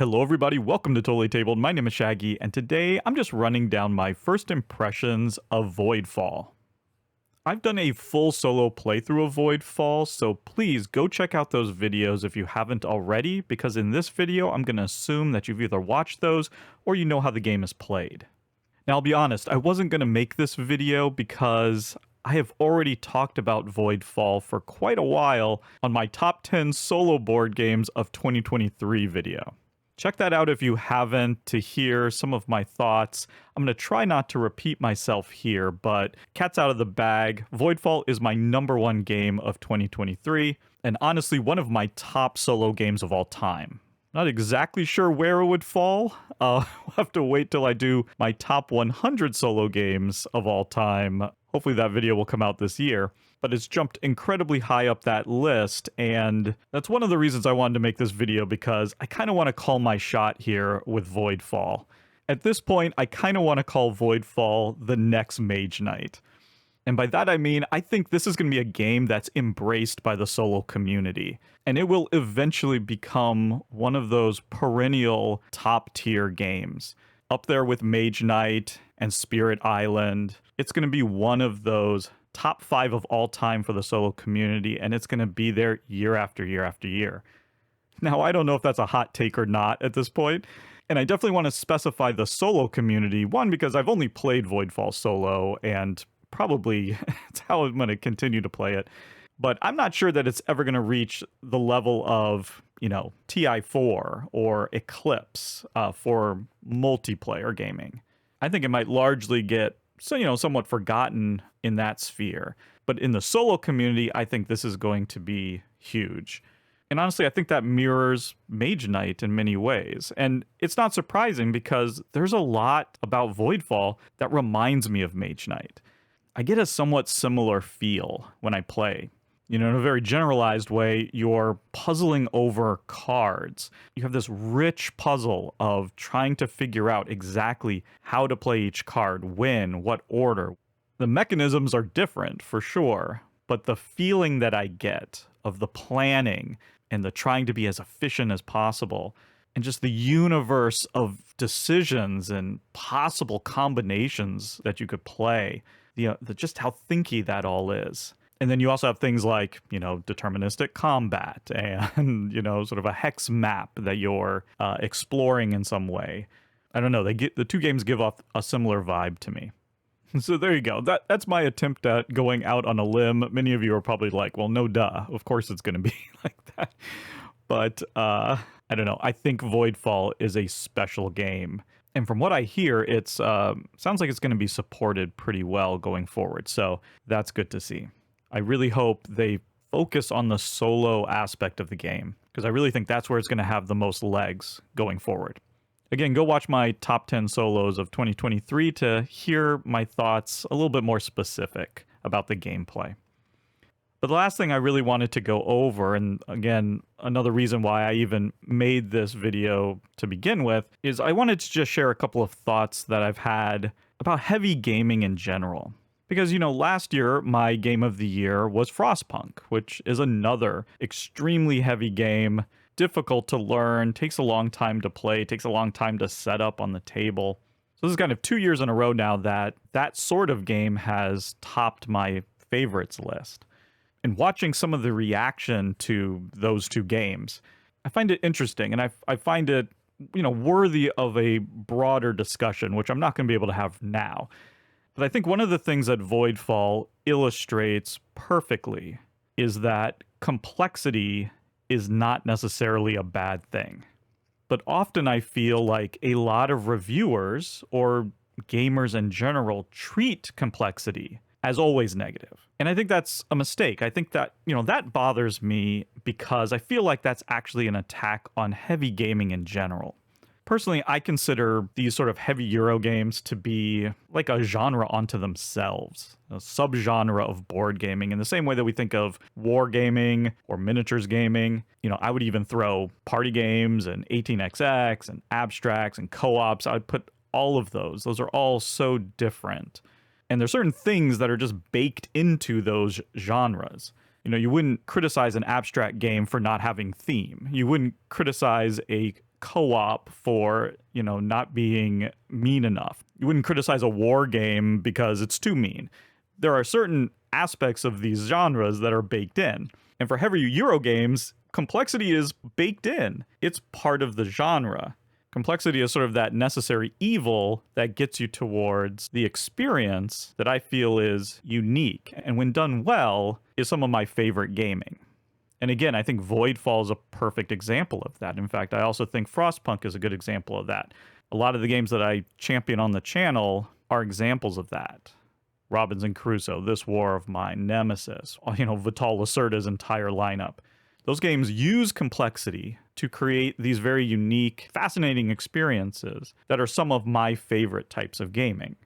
Hello everybody, welcome to Totally Tabled. My name is Shaggy, and today I'm just running down my first impressions of Voidfall. I've done a full solo playthrough of Voidfall, so please go check out those videos if you haven't already, because in this video I'm going to assume that you've either watched those or you know how the game is played. Now I'll be honest, I wasn't going to make this video because I have already talked about Voidfall for quite a while on my top 10 solo board games of 2023 video. Check that out if you haven't to hear some of my thoughts. I'm going to try not to repeat myself here, but cat's out of the bag. Voidfall is my #1 game of 2023, and honestly one of my top solo games of all time. Not exactly sure where it would fall. We'll have to wait till I do my top 100 solo games of all time. Hopefully that video will come out this year. But it's jumped incredibly high up that list, and that's one of the reasons I wanted to make this video, because I kind of want to call my shot here with Voidfall. At this point, I kind of want to call Voidfall the next Mage Knight. And by that I mean, I think this is going to be a game that's embraced by the solo community, and it will eventually become one of those perennial top-tier games. Up there with Mage Knight and Spirit Island, it's going to be one of those top 5 of all time for the solo community, and it's going to be there year after year after year. Now, I don't know if that's a hot take or not at this point, and I definitely want to specify the solo community, one, because I've only played Voidfall solo, and probably it's how I'm going to continue to play it, but I'm not sure that it's ever going to reach the level of, TI4 or Eclipse for multiplayer gaming. I think it might largely get somewhat forgotten in that sphere. But in the solo community, I think this is going to be huge. And honestly, I think that mirrors Mage Knight in many ways. And it's not surprising because there's a lot about Voidfall that reminds me of Mage Knight. I get a somewhat similar feel when I play. In a very generalized way, you're puzzling over cards. You have this rich puzzle of trying to figure out exactly how to play each card, when, what order. The mechanisms are different, for sure, but the feeling that I get of the planning and the trying to be as efficient as possible, and just the universe of decisions and possible combinations that you could play, just how thinky that all is. And then you also have things like, deterministic combat and, sort of a hex map that you're exploring in some way. I don't know. The two games give off a similar vibe to me. So there you go. That's my attempt at going out on a limb. Many of you are probably like, well, no duh. Of course it's going to be like that. But I don't know. I think Voidfall is a special game. And from what I hear, it sounds like it's going to be supported pretty well going forward. So that's good to see. I really hope they focus on the solo aspect of the game, because I really think that's where it's going to have the most legs going forward. Again, go watch my top 10 solos of 2023 to hear my thoughts a little bit more specific about the gameplay. But the last thing I really wanted to go over, and again, another reason why I even made this video to begin with, is I wanted to just share a couple of thoughts that I've had about heavy gaming in general. Because, last year, my game of the year was Frostpunk, which is another extremely heavy game, difficult to learn, takes a long time to play, takes a long time to set up on the table. So this is kind of 2 years in a row now that sort of game has topped my favorites list. And watching some of the reaction to those two games, I find it interesting, and I find it, worthy of a broader discussion, which I'm not going to be able to have now. But I think one of the things that Voidfall illustrates perfectly is that complexity is not necessarily a bad thing. But often I feel like a lot of reviewers or gamers in general treat complexity as always negative. And I think that's a mistake. I think that, that bothers me because I feel like that's actually an attack on heavy gaming in general. Personally, I consider these sort of heavy Euro games to be like a genre unto themselves, a subgenre of board gaming, in the same way that we think of war gaming or miniatures gaming. I would even throw party games and 18xx and abstracts and co-ops. I would put all of those. Those are all so different. And there's certain things that are just baked into those genres. You wouldn't criticize an abstract game for not having theme. You wouldn't criticize a co-op for, not being mean enough. You wouldn't criticize a war game because it's too mean. There are certain aspects of these genres that are baked in. And for heavy Euro games, complexity is baked in. It's part of the genre. Complexity is sort of that necessary evil that gets you towards the experience that I feel is unique, and when done well, is some of my favorite gaming. And again, I think Voidfall is a perfect example of that. In fact, I also think Frostpunk is a good example of that. A lot of the games that I champion on the channel are examples of that. Robinson Crusoe, This War of Mine, Nemesis, Vital Lacerda's entire lineup. Those games use complexity to create these very unique, fascinating experiences that are some of my favorite types of gaming.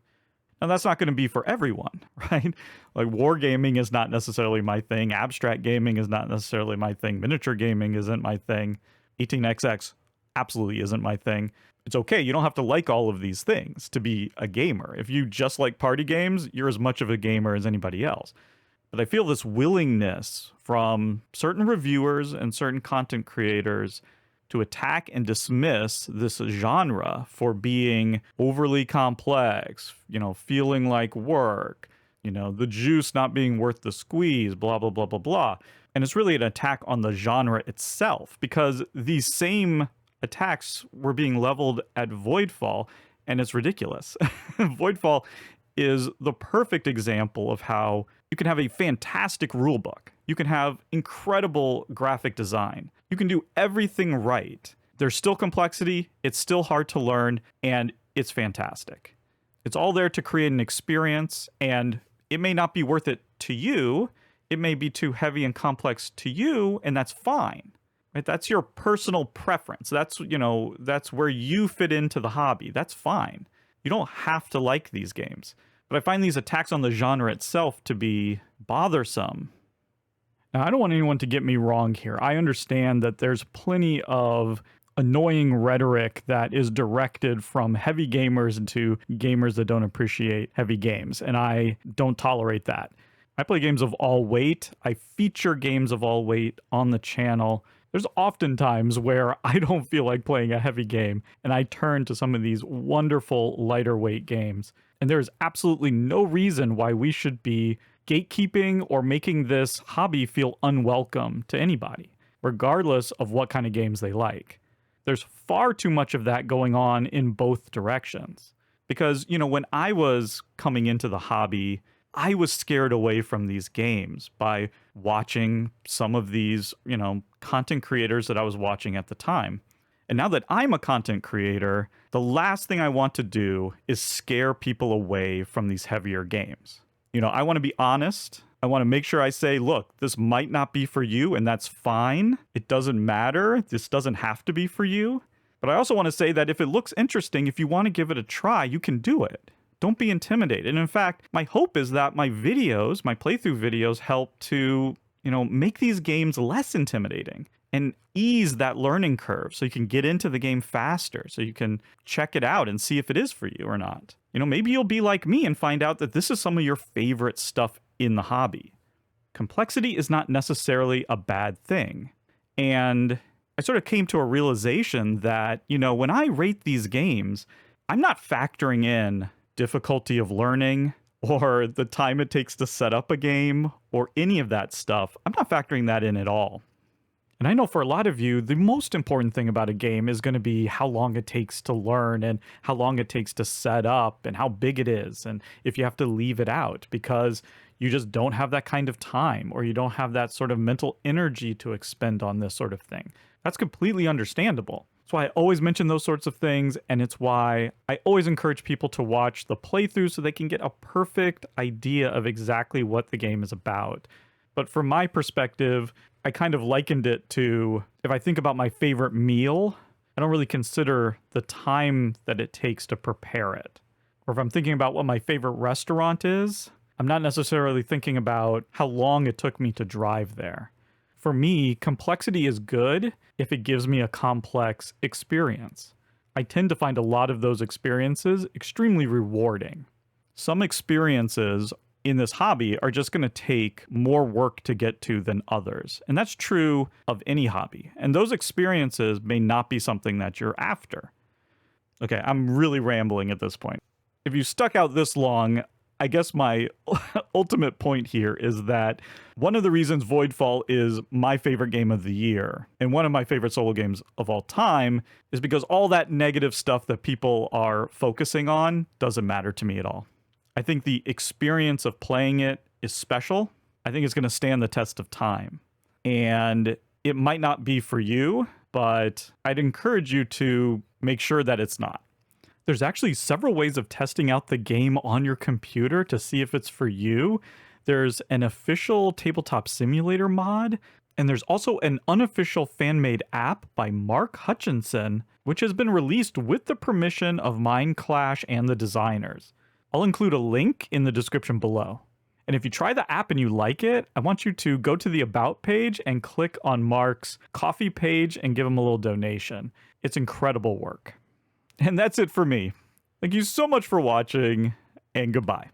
Now, that's not going to be for everyone, right? Like, wargaming is not necessarily my thing. Abstract gaming is not necessarily my thing. Miniature gaming isn't my thing. 18xx absolutely isn't my thing. It's okay. You don't have to like all of these things to be a gamer. If you just like party games, you're as much of a gamer as anybody else. But I feel this willingness from certain reviewers and certain content creators to attack and dismiss this genre for being overly complex, feeling like work, the juice not being worth the squeeze, blah, blah, blah, blah, blah. And it's really an attack on the genre itself, because these same attacks were being leveled at Voidfall, and it's ridiculous. Voidfall is the perfect example of how you can have a fantastic rulebook. You can have incredible graphic design. You can do everything right. There's still complexity, it's still hard to learn, and it's fantastic. It's all there to create an experience, and it may not be worth it to you. It may be too heavy and complex to you, and that's fine. Right? That's your personal preference. That's where you fit into the hobby. That's fine. You don't have to like these games. But I find these attacks on the genre itself to be bothersome. Now, I don't want anyone to get me wrong here. I understand that there's plenty of annoying rhetoric that is directed from heavy gamers to gamers that don't appreciate heavy games, and I don't tolerate that. I play games of all weight. I feature games of all weight on the channel. There's often times where I don't feel like playing a heavy game, and I turn to some of these wonderful lighter weight games. And there's absolutely no reason why we should be gatekeeping or making this hobby feel unwelcome to anybody, regardless of what kind of games they like. There's far too much of that going on in both directions. Because, when I was coming into the hobby, I was scared away from these games by watching some of these, content creators that I was watching at the time. And now that I'm a content creator, the last thing I want to do is scare people away from these heavier games. I want to be honest. I want to make sure I say, look, this might not be for you, and that's fine. It doesn't matter. This doesn't have to be for you. But I also want to say that if it looks interesting, if you want to give it a try, you can do it. Don't be intimidated. And in fact, my hope is that my videos, my playthrough videos, help to, make these games less intimidating and ease that learning curve so you can get into the game faster, so you can check it out and see if it is for you or not. Maybe you'll be like me and find out that this is some of your favorite stuff in the hobby. Complexity is not necessarily a bad thing. And I sort of came to a realization that, when I rate these games, I'm not factoring in difficulty of learning or the time it takes to set up a game or any of that stuff. I'm not factoring that in at all. And I know for a lot of you, the most important thing about a game is going to be how long it takes to learn and how long it takes to set up and how big it is. And if you have to leave it out because you just don't have that kind of time or you don't have that sort of mental energy to expend on this sort of thing. That's completely understandable. That's why I always mention those sorts of things, and it's why I always encourage people to watch the playthrough so they can get a perfect idea of exactly what the game is about. But from my perspective, I kind of likened it to, if I think about my favorite meal, I don't really consider the time that it takes to prepare it. Or if I'm thinking about what my favorite restaurant is, I'm not necessarily thinking about how long it took me to drive there. For me, complexity is good if it gives me a complex experience. I tend to find a lot of those experiences extremely rewarding. Some experiences in this hobby are just going to take more work to get to than others. And that's true of any hobby. And those experiences may not be something that you're after. Okay, I'm really rambling at this point. If you stuck out this long, I guess my ultimate point here is that one of the reasons Voidfall is my favorite game of the year and one of my favorite solo games of all time is because all that negative stuff that people are focusing on doesn't matter to me at all. I think the experience of playing it is special. I think it's going to stand the test of time. And it might not be for you, but I'd encourage you to make sure that it's not. There's actually several ways of testing out the game on your computer to see if it's for you. There's an official tabletop simulator mod, and there's also an unofficial fan-made app by Mark Hutchinson, which has been released with the permission of Mindclash and the designers. I'll include a link in the description below. And if you try the app and you like it, I want you to go to the About page and click on Mark's Coffee page and give him a little donation. It's incredible work. And that's it for me. Thank you so much for watching, and goodbye.